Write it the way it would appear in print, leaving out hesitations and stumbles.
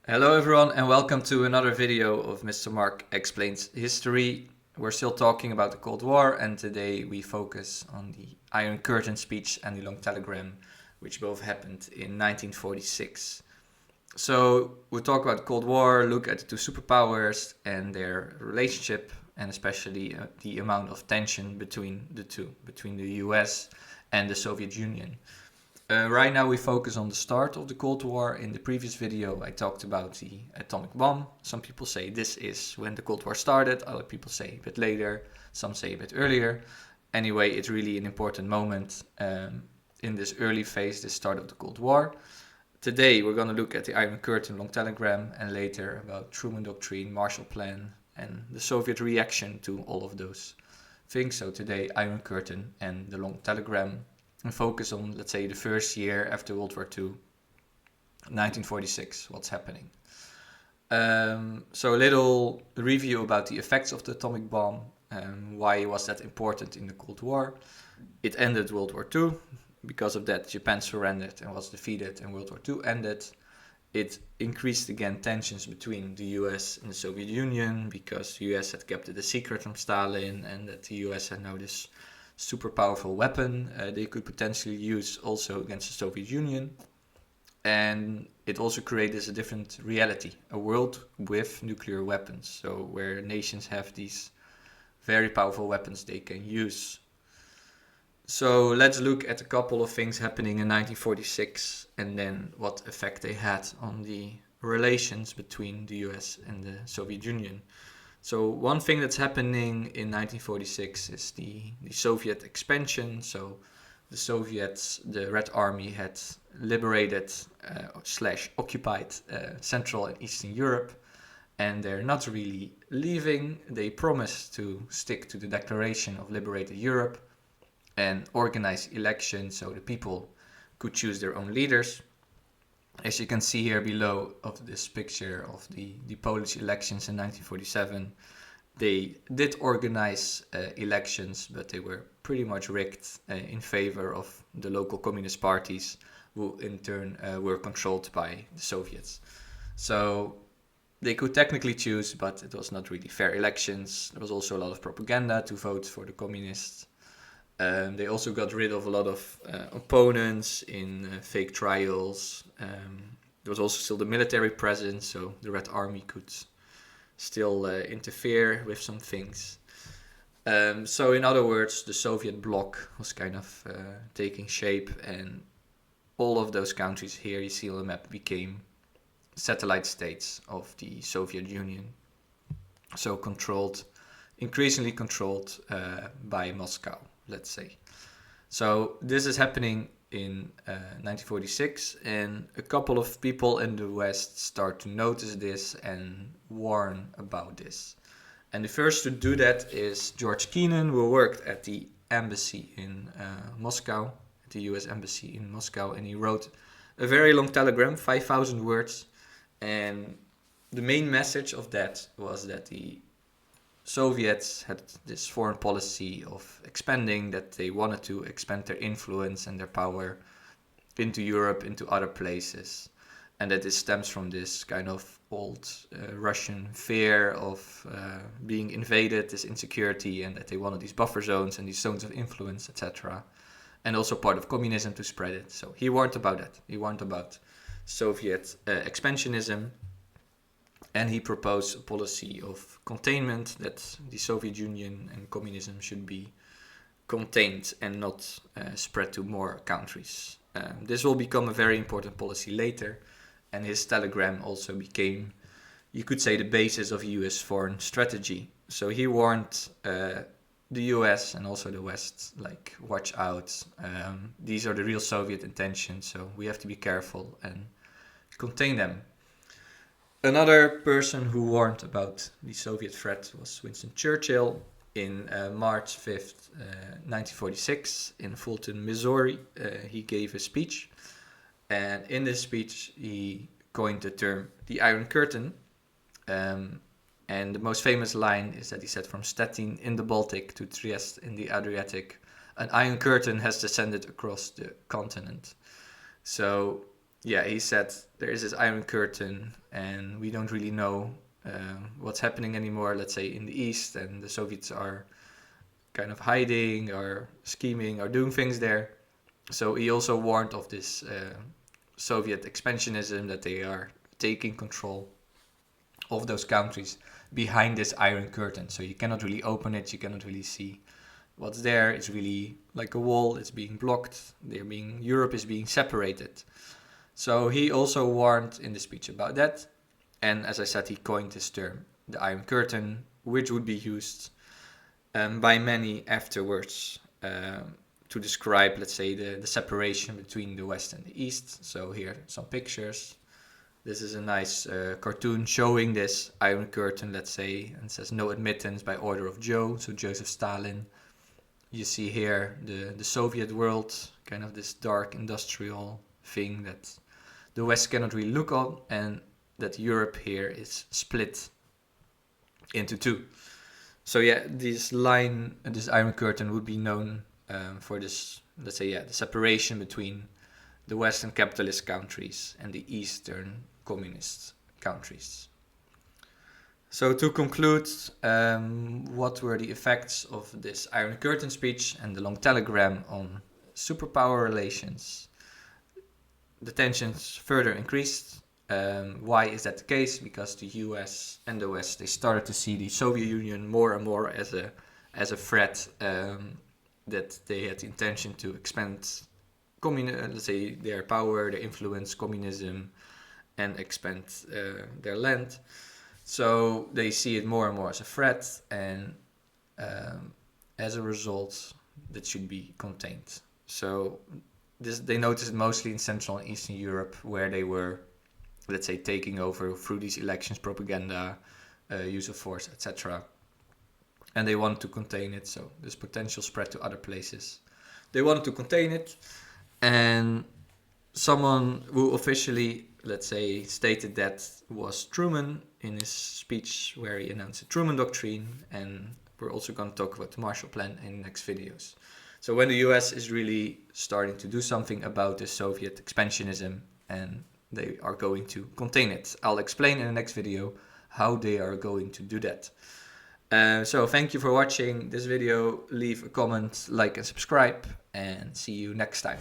Hello everyone and welcome to another video of Mr. Mark Explains History. We're still talking about the Cold War and today we focus on the Iron Curtain speech and the Long Telegram, which both happened in 1946. So we'll talk about the Cold War, look at the two superpowers and their relationship, and especially the amount of tension between the two, between the US and the Soviet Union. Right now we focus on the start of the Cold War. In the previous video I talked about the atomic bomb. Some people say this is when the Cold War started, other people say a bit later, some say a bit earlier. Anyway, it's really an important moment in this early phase, the start of the Cold War. Today we're going to look at the Iron Curtain, Long Telegram, and later about Truman Doctrine, Marshall Plan, and the Soviet reaction to all of those things. So today, Iron Curtain and the Long Telegram, and focus on, let's say, the first year after World War II, 1946, what's happening. So a little review about the effects of the atomic bomb, why was that important in the Cold War. It ended World War II. Because of that, Japan surrendered and was defeated and World War II ended. It increased again tensions between the US and the Soviet Union because the US had kept it a secret from Stalin and that the US had now this super powerful weapon they could potentially use also against the Soviet Union. And it also created a different reality, a world with nuclear weapons, so where nations have these very powerful weapons they can use. So let's look at a couple of things happening in 1946 and then what effect they had on the relations between the US and the Soviet Union. So one thing that's happening in 1946 is the Soviet expansion. So the Soviets, the Red Army, had liberated / occupied Central and Eastern Europe, and they're not really leaving. They promised to stick to the Declaration of Liberated Europe and organize elections so the people could choose their own leaders. As you can see here below of this picture of the Polish elections in 1947, they did organize elections, but they were pretty much rigged in favor of the local communist parties, who in turn were controlled by the Soviets. So they could technically choose, but it was not really fair elections. There was also a lot of propaganda to vote for the communists. They also got rid of a lot of opponents in fake trials. There was also still the military presence, so the Red Army could still interfere with some things. So in other words, the Soviet bloc was kind of taking shape, and all of those countries here you see on the map became satellite states of the Soviet Union. So increasingly controlled by Moscow, let's say. So this is happening in 1946, and a couple of people in the West start to notice this and warn about this. And the first to do that is George Kennan, who worked at the embassy in Moscow, at the US embassy in Moscow, and he wrote a very long telegram, 5,000 words, and the main message of that was that the Soviets had this foreign policy of expanding, that they wanted to expand their influence and their power into Europe, into other places, and that this stems from this kind of old Russian fear of being invaded, this insecurity, and that they wanted these buffer zones and these zones of influence, etc., and also part of communism to spread it. So he warned about that. He warned about Soviet expansionism. And he proposed a policy of containment, that the Soviet Union and communism should be contained and not spread to more countries. This will become a very important policy later, and his telegram also became, you could say, the basis of US foreign strategy. So he warned the US and also the West, like, watch out, these are the real Soviet intentions, so we have to be careful and contain them. Another person who warned about the Soviet threat was Winston Churchill. In March 5th, 1946, in Fulton, Missouri, he gave a speech. And in this speech, he coined the term the Iron Curtain. And the most famous line is that he said, "From Stettin in the Baltic to Trieste in the Adriatic, an iron curtain has descended across the continent." So yeah, he said there is this Iron Curtain, and we don't really know what's happening anymore, let's say in the East, and the Soviets are kind of hiding or scheming or doing things there. So he also warned of this Soviet expansionism, that they are taking control of those countries behind this Iron Curtain. So you cannot really open it, you cannot really see what's there. It's really like a wall, it's being blocked. Europe is being separated. So he also warned in the speech about that. And as I said, he coined this term, the Iron Curtain, which would be used by many afterwards to describe, let's say, the separation between the West and the East. So here some pictures. This is a nice cartoon showing this Iron Curtain, let's say, and it says no admittance by order of Joe, so Joseph Stalin. You see here the Soviet world, kind of this dark industrial thing that the West cannot really look on, and that Europe here is split into two. So yeah, this Iron Curtain would be known for this, let's say, the separation between the Western capitalist countries and the Eastern communist countries. So to conclude, what were the effects of this Iron Curtain speech and the long telegram on superpower relations? The tensions further increased. Why is that the case? Because the US and the West, they started to see the Soviet Union more and more as a threat, that they had the intention to expand let's say, their power, their influence, communism, and expand their land. So they see it more and more as a threat, and as a result, that should be contained. So they noticed it mostly in Central and Eastern Europe, where they were, let's say, taking over through these elections, propaganda, use of force, etc. And they wanted to contain it, so this potential spread to other places. They wanted to contain it, and someone who officially, let's say, stated that was Truman in his speech where he announced the Truman Doctrine, and we're also going to talk about the Marshall Plan in the next videos. So when the US is really starting to do something about the Soviet expansionism, and they are going to contain it. I'll explain in the next video how they are going to do that. So thank you for watching this video. Leave a comment, like and subscribe, and see you next time.